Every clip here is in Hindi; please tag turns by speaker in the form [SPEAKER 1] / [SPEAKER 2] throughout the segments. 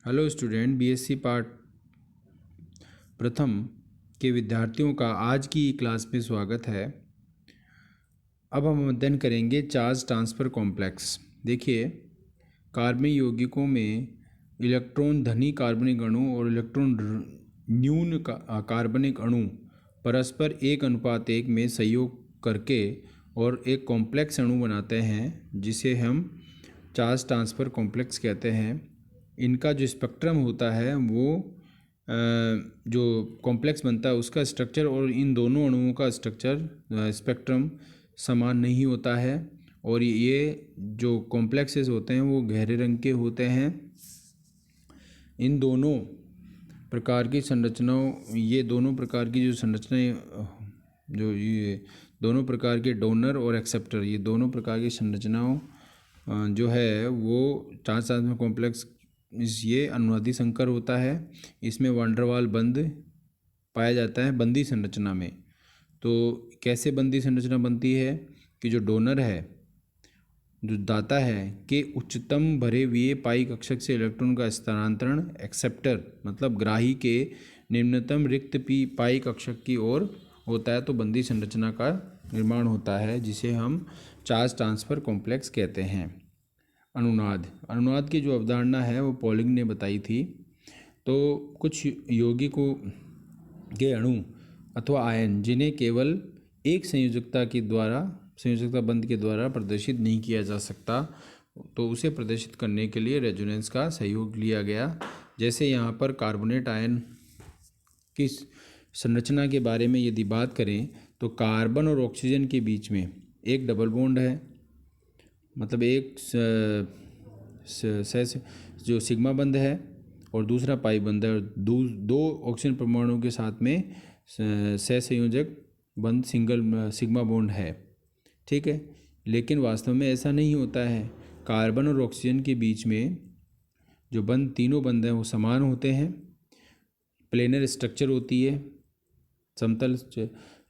[SPEAKER 1] हेलो स्टूडेंट, बीएससी पार्ट प्रथम के विद्यार्थियों का आज की क्लास में स्वागत है। अब हम अध्ययन करेंगे चार्ज ट्रांसफ़र कॉम्प्लेक्स। देखिए, कार्बनिक यौगिकों में इलेक्ट्रॉन धनी कार्बनिक अणु और इलेक्ट्रॉन न्यून कार्बनिक अणु परस्पर 1:1 में सहयोग करके और एक कॉम्प्लेक्स अणु बनाते हैं जिसे हम चार्ज ट्रांसफ़र कॉम्प्लेक्स कहते हैं। इनका जो स्पेक्ट्रम होता है वो जो कॉम्प्लेक्स बनता है उसका स्ट्रक्चर और इन दोनों अणुओं का स्ट्रक्चर स्पेक्ट्रम समान नहीं होता है और ये जो कॉम्प्लेक्सेस होते हैं वो गहरे रंग के होते हैं। इन दोनों प्रकार की संरचनाओं ये दोनों प्रकार की जो संरचनाएं जो ये दोनों प्रकार के डोनर और एक्सेप्टर ये दोनों प्रकार की संरचनाओं जो है वो ट्रांस ट्रांसफर कॉम्प्लेक्स ये अनुनादी संकर होता है। इसमें वान डेर वाल बंध पाया जाता है बंदी संरचना में। तो कैसे बंदी संरचना बनती है कि जो डोनर है जो दाता है के उच्चतम भरे हुए पाई कक्षक से इलेक्ट्रॉन का स्थानांतरण एक्सेप्टर मतलब ग्राही के निम्नतम रिक्त पाई कक्षक की ओर होता है, तो बंदी संरचना का निर्माण होता है जिसे हम चार्ज ट्रांसफ़र कॉम्प्लेक्स कहते हैं। अनुनाद की जो अवधारणा है वो पॉलिंग ने बताई थी। तो कुछ यौगिकों के अणु अथवा आयन जिन्हें केवल एक संयोजकता बंध के द्वारा प्रदर्शित नहीं किया जा सकता, तो उसे प्रदर्शित करने के लिए रेजोनेंस का सहयोग लिया गया। जैसे यहाँ पर कार्बोनेट आयन की संरचना के बारे में यदि बात करें तो कार्बन और ऑक्सीजन के बीच में एक डबल बॉन्ड है, मतलब एक जो सिग्मा बंध है और दूसरा पाई बंध है और दो ऑक्सीजन परमाणुओं के साथ में सहसंयोजक बंध सिग्मा बॉन्ड है। ठीक है, लेकिन वास्तव में ऐसा नहीं होता है। कार्बन और ऑक्सीजन के बीच में जो बंध तीनों बंध हैं वो समान होते हैं। प्लेनर स्ट्रक्चर होती है, समतल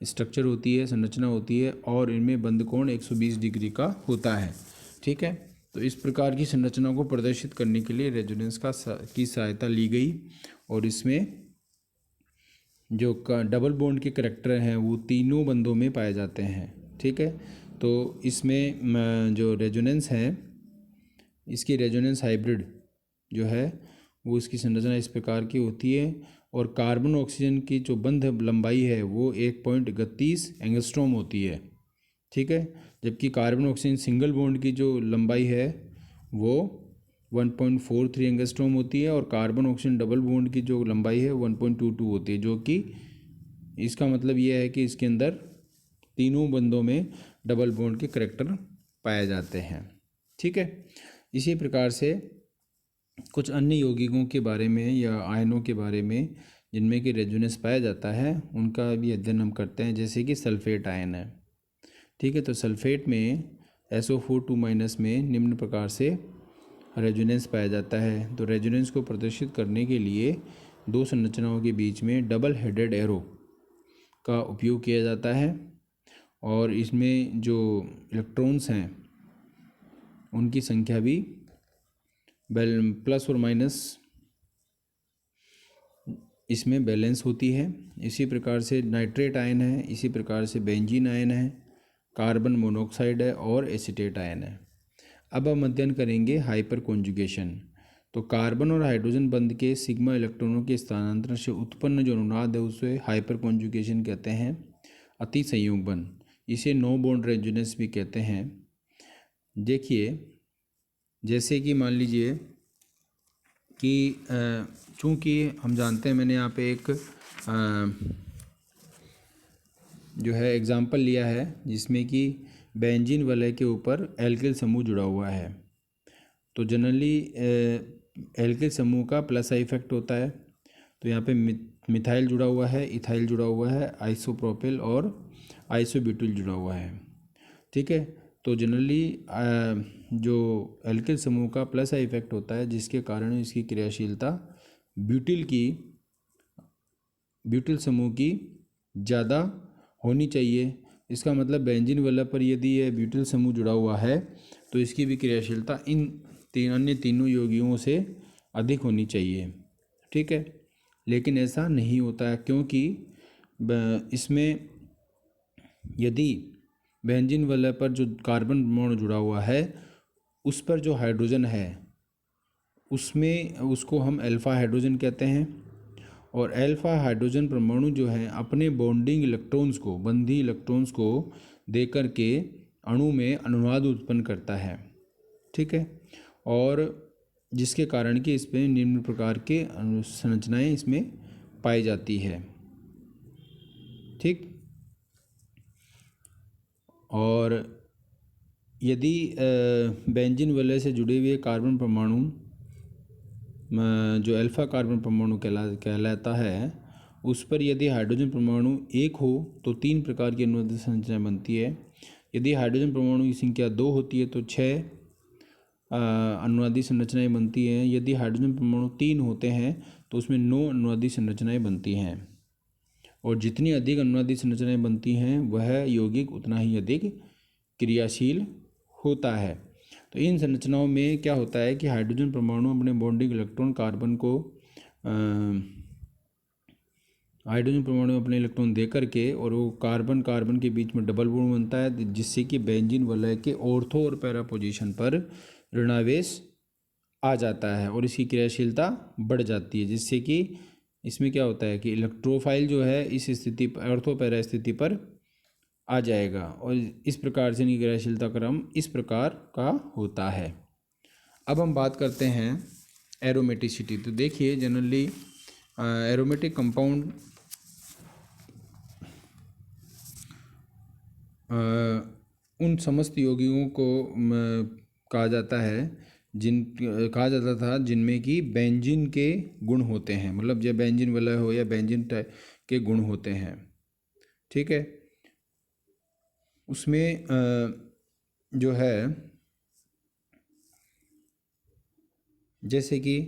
[SPEAKER 1] स्ट्रक्चर होती है, संरचना होती है और इनमें बंध कोण 120 डिग्री का होता है। ठीक है, तो इस प्रकार की संरचना को प्रदर्शित करने के लिए रेजोनेंस की सहायता ली गई और इसमें जो डबल बॉन्ड के करैक्टर हैं वो तीनों बंधों में पाए जाते हैं। ठीक है, तो इसमें जो रेजोनेंस है इसकी रेजोनेंस हाइब्रिड जो है वो इसकी संरचना इस प्रकार की होती है और कार्बन ऑक्सीजन की जो बंध लंबाई है वो 1.31 एंगस्ट्रॉम होती है। ठीक है, जबकि कार्बन ऑक्सीजन सिंगल बॉन्ड की जो लंबाई है वो 1.43 एंगस्ट्रॉम होती है और कार्बन ऑक्सीजन डबल बॉन्ड की जो लंबाई है 1.22 होती है, जो कि इसका मतलब ये है कि इसके अंदर तीनों बंधों में डबल बॉन्ड के करैक्टर पाए जाते हैं। ठीक है, इसी प्रकार से कुछ अन्य यौगिकों के बारे में या आयनों के बारे में जिनमें कि रेजोनेंस पाया जाता है उनका भी अध्ययन हम करते हैं, जैसे कि सल्फेट आयन है। ठीक है, तो सल्फेट में SO4 में निम्न प्रकार से रेजोनेंस पाया जाता है। तो रेजोनेंस को प्रदर्शित करने के लिए दो संरचनाओं के बीच में डबल हेडेड एरो का उपयोग किया जाता है और इसमें जो इलेक्ट्रॉन्स हैं उनकी संख्या भी प्लस और माइनस इसमें बैलेंस होती है। इसी प्रकार से नाइट्रेट आयन है, इसी प्रकार से बेंजीन आयन है, कार्बन मोनोऑक्साइड है और एसीटेट आयन है। अब हम अध्ययन करेंगे हाइपर कॉन्जुगेशन। तो कार्बन और हाइड्रोजन बंध के सिग्मा इलेक्ट्रॉनों के स्थानांतरण से उत्पन्न जो अनुनाद है उसे हाइपर कॉन्जुगेशन कहते हैं। अति संयोग बंध, इसे नो बॉन्ड रेजोनेंस भी कहते हैं। देखिए, जैसे कि मान लीजिए कि चूँकि हम जानते हैं, मैंने यहाँ पे एक जो है एग्जाम्पल लिया है जिसमें कि बेंजीन वलय के ऊपर एल्किल समूह जुड़ा हुआ है। तो जनरली एल्किल समूह का प्लस आई इफेक्ट होता है। तो यहाँ पे मिथाइल जुड़ा हुआ है, इथाइल जुड़ा हुआ है, आइसोप्रोपिल और आइसोब्यूटिल जुड़ा हुआ है। ठीक है, तो जनरली जो एल्किल समूह का प्लस आई इफेक्ट होता है जिसके कारण इसकी क्रियाशीलता ब्यूटिल समूह की ज़्यादा होनी चाहिए। इसका मतलब बेंजीन वलय पर यदि यह ब्यूटिल समूह जुड़ा हुआ है तो इसकी भी क्रियाशीलता इन अन्य तीनों यौगिकों से अधिक होनी चाहिए, ठीक है। लेकिन ऐसा नहीं होता है, क्योंकि इसमें यदि बेंजीन वलय पर जो कार्बन परमाणु जुड़ा हुआ है उस पर जो हाइड्रोजन है उसमें उसको हम अल्फ़ा हाइड्रोजन कहते हैं, और अल्फ़ा हाइड्रोजन परमाणु जो है अपने बॉन्डिंग इलेक्ट्रॉन्स को, बंधी इलेक्ट्रॉन्स को देकर के अणु में अनुनाद उत्पन्न करता है, ठीक है। और जिसके कारण कि इसमें निम्न प्रकार के संरचनाएं इसमें पाई जाती है, ठीक। और यदि बेंजीन वलय से जुड़े हुए कार्बन परमाणु जो अल्फ़ा कार्बन परमाणु कहलाता है उस पर यदि हाइड्रोजन परमाणु एक हो तो 3 प्रकार की अनुनाद संरचनाएं बनती है। यदि हाइड्रोजन परमाणु की संख्या 2 होती है तो 6 अनुनादी संरचनाएं बनती हैं। यदि हाइड्रोजन परमाणु 3 होते हैं तो उसमें 9 अनुनादी संरचनाएं बनती हैं। और जितनी अधिक अनुनादी संरचनाएं बनती हैं वह यौगिक उतना ही अधिक क्रियाशील होता है। तो इन संरचनाओं में क्या होता है कि हाइड्रोजन परमाणु अपने बॉन्डिंग इलेक्ट्रॉन कार्बन को हाइड्रोजन परमाणु अपने इलेक्ट्रॉन दे करके और वो कार्बन कार्बन के बीच में डबल बॉन्ड बनता है, जिससे कि बेंजीन वलय के ऑर्थो और पैरा पोजीशन पर ऋणावेश आ जाता है और इसकी क्रियाशीलता बढ़ जाती है, जिससे कि इसमें क्या होता है कि इलेक्ट्रोफाइल जो है इस स्थिति पर, ऑर्थो पैरा स्थिति पर आ जाएगा और इस प्रकार से इनकी क्रियाशीलता क्रम इस प्रकार का होता है। अब हम बात करते हैं एरोमेटिसिटी। तो देखिए जनरली एरोमेटिक कंपाउंड उन समस्त यौगिकों को कहा जाता है कहा जाता था जिनमें कि बेंजीन के गुण होते हैं, मतलब जब बेंजीन वलय हो या बेंजीन के गुण होते हैं, ठीक है। उसमें जो है जैसे कि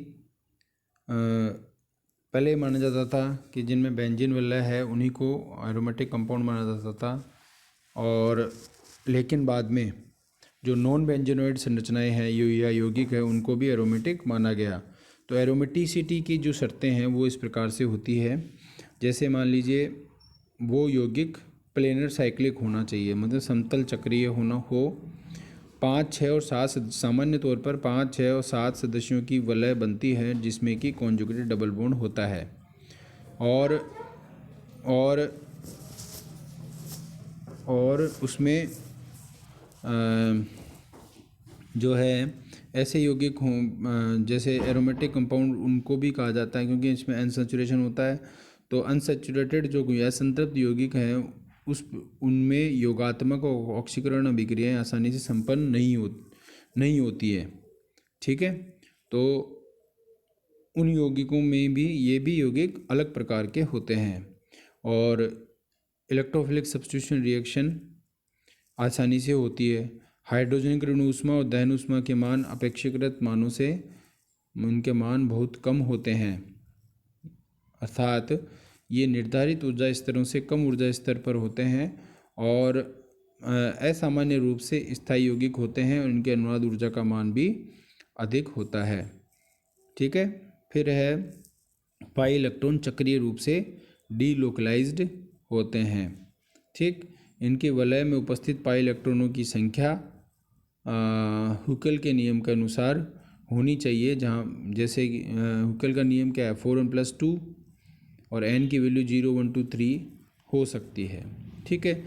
[SPEAKER 1] पहले माना जाता था कि जिनमें बेंजीन वलय है उन्हीं को एरोमेटिक कंपाउंड माना जाता था, और लेकिन बाद में जो नॉन बेंजीनोइड संरचनाएं हैं या यौगिक है उनको भी एरोमेटिक माना गया। तो एरोमेटिसिटी की जो शर्तें हैं वो इस प्रकार से होती है, जैसे मान लीजिए वो यौगिक प्लेनर साइक्लिक होना चाहिए, मतलब समतल चक्रीय होना हो। 5, 6 और 7 सामान्य तौर पर 5, 6 और 7 सदस्यों की वलय बनती है जिसमें कि कॉन्जुगेटेड डबल बॉन्ड होता है। और उसमें जो है ऐसे यौगिक हों जैसे एरोमेटिक कंपाउंड उनको भी कहा जाता है, क्योंकि इसमें अनसैचुरेशन होता है। तो अनसैचुरेटेड जो असंतृप्त यौगिक हैं उनमें योगात्मक और ऑक्सीकरण अभिक्रियाएं आसानी से संपन्न नहीं होती है, ठीक है। तो उन यौगिकों में भी ये भी यौगिक अलग प्रकार के होते हैं, और इलेक्ट्रोफिलिक सब्स्टिट्यूशन रिएक्शन आसानी से होती है। हाइड्रोजन की ऋण ऊष्मा और दहन ऊष्मा के मान अपेक्षाकृत मानों से उनके मान बहुत कम होते हैं, अर्थात ये निर्धारित ऊर्जा स्तरों से कम ऊर्जा स्तर पर होते हैं और असामान्य रूप से स्थायी यौगिक होते हैं और इनके अनुनाद ऊर्जा का मान भी अधिक होता है, ठीक है। फिर है पाई इलेक्ट्रॉन चक्रीय रूप से डीलोकलाइज्ड होते हैं, ठीक। इनके वलय में उपस्थित पाई इलेक्ट्रॉनों की संख्या हुकेल के नियम के अनुसार होनी चाहिए, जहाँ जैसे हुकेल का नियम क्या है 4n+2 और n की वैल्यू 0, 1, 2, 3 हो सकती है, ठीक है।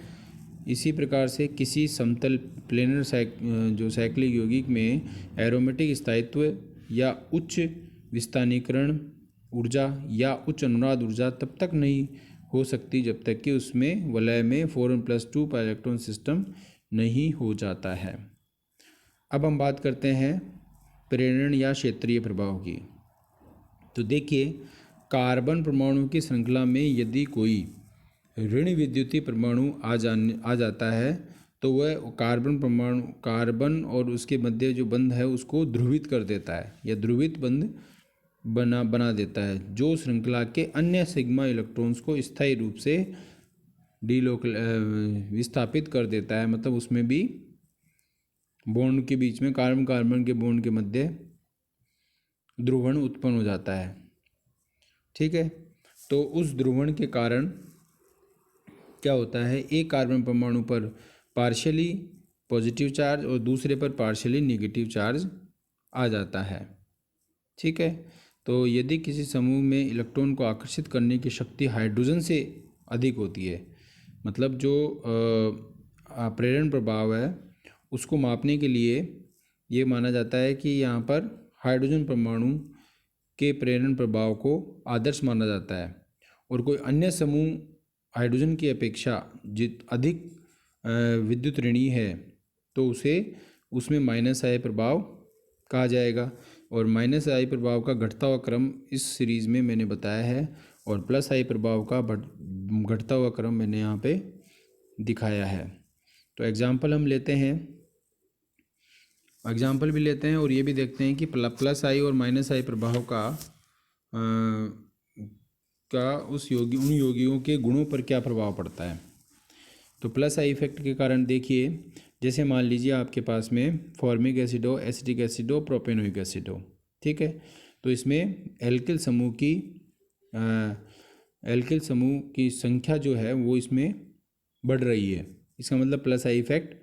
[SPEAKER 1] इसी प्रकार से किसी समतल प्लेनर जो साइक्लिक यौगिक में एरोमेटिक स्थायित्व या उच्च विस्थानीकरण ऊर्जा या उच्च अनुनाद ऊर्जा तब तक नहीं हो सकती जब तक कि उसमें वलय में 4n+2 पाई इलेक्ट्रॉन सिस्टम नहीं हो जाता है। अब हम बात करते हैं प्रेरण या क्षेत्रीय प्रभाव की। तो देखिए कार्बन परमाणु की श्रृंखला में यदि कोई ऋण विद्युतीय परमाणु आ जाता है तो वह कार्बन और उसके मध्य जो बंध है उसको ध्रुवित कर देता है या ध्रुवित बंध बना देता है, जो श्रृंखला के अन्य सिग्मा इलेक्ट्रॉन्स को स्थायी रूप से विस्थापित कर देता है। मतलब उसमें भी बॉन्ड के बीच में कार्बन कार्बन के बॉन्ड के मध्य ध्रुवण उत्पन्न हो जाता है। ठीक है, तो उस ध्रुवण के कारण क्या होता है, एक कार्बन परमाणु पर पार्शियली पॉजिटिव चार्ज और दूसरे पर पार्शियली नेगेटिव चार्ज आ जाता है। ठीक है, तो यदि किसी समूह में इलेक्ट्रॉन को आकर्षित करने की शक्ति हाइड्रोजन से अधिक होती है, मतलब जो प्रेरण प्रभाव है उसको मापने के लिए ये माना जाता है कि यहाँ पर हाइड्रोजन परमाणु के प्रेरण प्रभाव को आदर्श माना जाता है, और कोई अन्य समूह हाइड्रोजन की अपेक्षा अधिक विद्युत ऋणी है तो उसे उसमें माइनस आई प्रभाव कहा जाएगा। और माइनस आई प्रभाव का घटता हुआ क्रम इस सीरीज़ में मैंने बताया है, और प्लस आई प्रभाव का घटता हुआ क्रम मैंने यहाँ पे दिखाया है। तो एग्जाम्पल हम लेते हैं, एग्जाम्पल भी लेते हैं और ये भी देखते हैं कि प्लस आई और माइनस आई प्रभाव का उन यौगिकों के गुणों पर क्या प्रभाव पड़ता है। तो प्लस आई इफेक्ट के कारण देखिए, जैसे मान लीजिए आपके पास में फॉर्मिक एसिड हो, एसिटिक एसिड हो, प्रोपेनोइक एसिड हो। ठीक है, तो इसमें एल्किल समूह की संख्या जो है वो इसमें बढ़ रही है, इसका मतलब प्लस आई इफेक्ट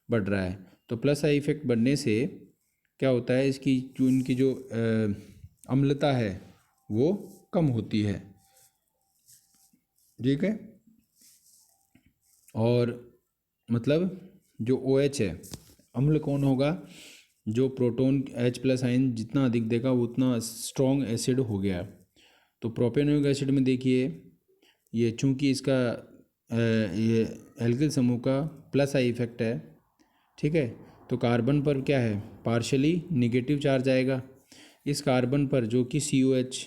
[SPEAKER 1] बढ़ रहा है। तो प्लस आई इफेक्ट बढ़ने से क्या होता है, इनकी जो अम्लता है वो कम होती है। ठीक है, और मतलब जो OH है, अम्ल कौन होगा, जो प्रोटॉन H+ आयन जितना अधिक देगा वो उतना स्ट्रॉन्ग एसिड हो गया। तो प्रोपेनोइक एसिड में देखिए, ये चूँकि इसका ये एल्किल समूह का प्लस आई इफेक्ट है। ठीक है, तो कार्बन पर क्या है, पार्शली निगेटिव चार्ज आएगा। इस कार्बन पर जो कि COH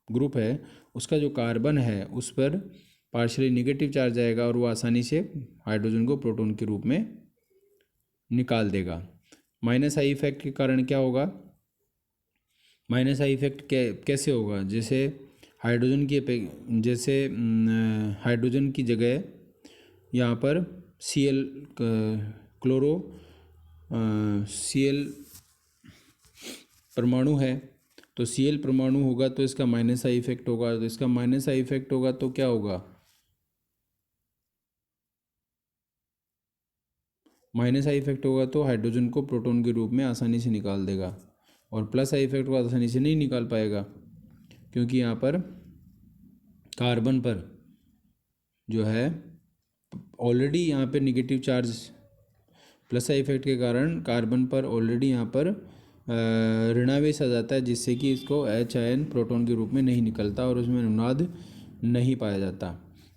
[SPEAKER 1] ग्रुप है उसका जो कार्बन है उस पर पार्शली निगेटिव चार्ज आएगा और वो आसानी से हाइड्रोजन को प्रोटॉन के रूप में निकाल देगा। माइनस आई इफेक्ट के कारण क्या होगा, माइनस आई इफेक्ट कैसे होगा, जैसे हाइड्रोजन की जगह यहाँ पर Cl क्लोरो Cl परमाणु है, तो Cl परमाणु होगा तो इसका माइनस आई इफेक्ट होगा। तो इसका माइनस आई इफेक्ट होगा तो क्या होगा, माइनस आई इफेक्ट होगा तो हाइड्रोजन को प्रोटॉन के रूप में आसानी से निकाल देगा, और प्लस आई इफेक्ट को आसानी से नहीं निकाल पाएगा, क्योंकि यहाँ पर कार्बन पर जो है ऑलरेडी यहाँ पे negative charge, plus I effect के कारण कार्बन पर ऑलरेडी यहाँ पर ऋणावेश आ जाता है, जिससे कि इसको H आयन प्रोटॉन के रूप में नहीं निकलता और उसमें अनुनाद नहीं पाया जाता।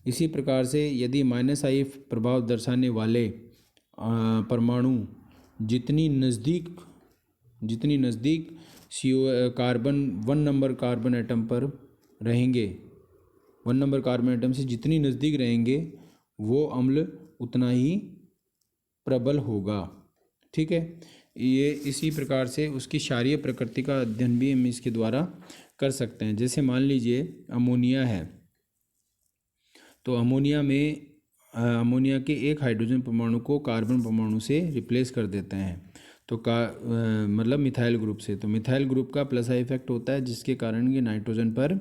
[SPEAKER 1] इसी प्रकार से यदि माइनस आई प्रभाव दर्शाने वाले परमाणु जितनी नज़दीक कार्बन 1 नंबर कार्बन एटम पर रहेंगे, 1 नंबर कार्बन एटम से जितनी नज़दीक रहेंगे वो अम्ल उतना ही प्रबल होगा। ठीक है, ये इसी प्रकार से उसकी क्षारीय प्रकृति का अध्ययन भी हम इसके द्वारा कर सकते हैं। जैसे मान लीजिए अमोनिया है, तो अमोनिया के एक हाइड्रोजन परमाणु को कार्बन परमाणु से रिप्लेस कर देते हैं, तो मतलब मिथाइल ग्रुप से। तो मिथाइल ग्रुप का प्लस आई इफेक्ट होता है, जिसके कारण ये नाइट्रोजन पर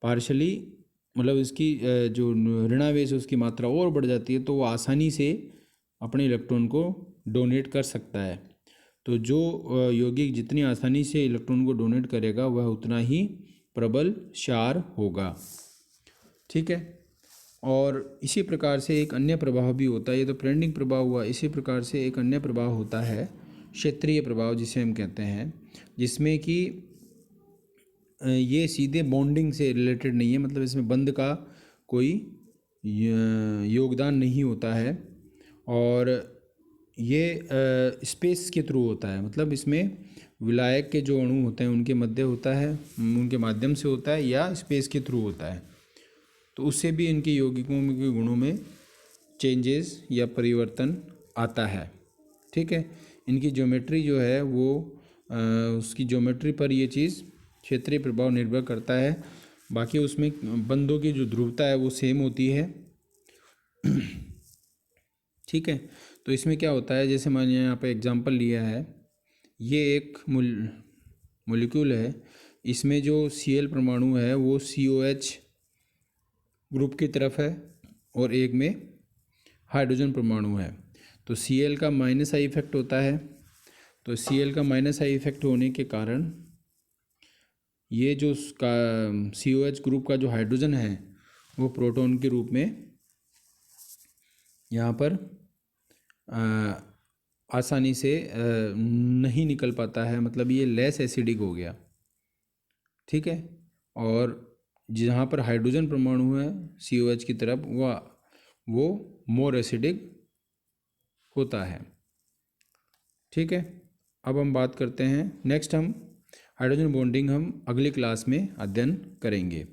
[SPEAKER 1] पार्शली मतलब इसकी जो ऋणावेश उसकी मात्रा और बढ़ जाती है, तो वो आसानी से अपने इलेक्ट्रॉन को डोनेट कर सकता है। तो जो यौगिक जितनी आसानी से इलेक्ट्रॉन को डोनेट करेगा वह उतना ही प्रबल क्षार होगा। ठीक है, और इसी प्रकार से एक अन्य प्रभाव भी होता है, ये तो प्रेरणिक प्रभाव हुआ। इसी प्रकार से एक अन्य प्रभाव होता है क्षेत्रीय प्रभाव, जिसे हम कहते हैं, जिसमें कि ये सीधे बॉन्डिंग से रिलेटेड नहीं है, मतलब इसमें बंध का कोई योगदान नहीं होता है, और ये स्पेस के थ्रू होता है, मतलब इसमें विलायक के जो अणु होते हैं उनके उनके माध्यम से होता है या स्पेस के थ्रू होता है। तो उससे भी इनके यौगिकों के गुणों में चेंजेस या परिवर्तन आता है। ठीक है, इनकी ज्योमेट्री जो है वो उसकी ज्योमेट्री पर ये चीज़ क्षेत्रीय प्रभाव निर्भर करता है। बाकी उसमें बंधों की जो ध्रुवता है वो सेम होती है। ठीक है, तो इसमें क्या होता है, जैसे मैंने यहाँ पे एग्जांपल लिया है, ये एक मॉलिक्यूल है, इसमें जो Cl परमाणु है वो COH ग्रुप की तरफ है और एक में हाइड्रोजन परमाणु है। तो Cl का माइनस आई इफेक्ट होता है। तो Cl का माइनस आई इफेक्ट होने के कारण ये जो उसका COH ग्रुप का जो हाइड्रोजन है वो प्रोटॉन के रूप में यहाँ पर आसानी से नहीं निकल पाता है, मतलब ये लेस एसिडिक हो गया। ठीक है। और जहाँ पर हाइड्रोजन परमाणु है COH की तरफ वो मोर एसिडिक होता है। ठीक है। अब हम बात करते हैं नेक्स्ट, हम हाइड्रोजन बॉन्डिंग हम अगली क्लास में अध्ययन करेंगे।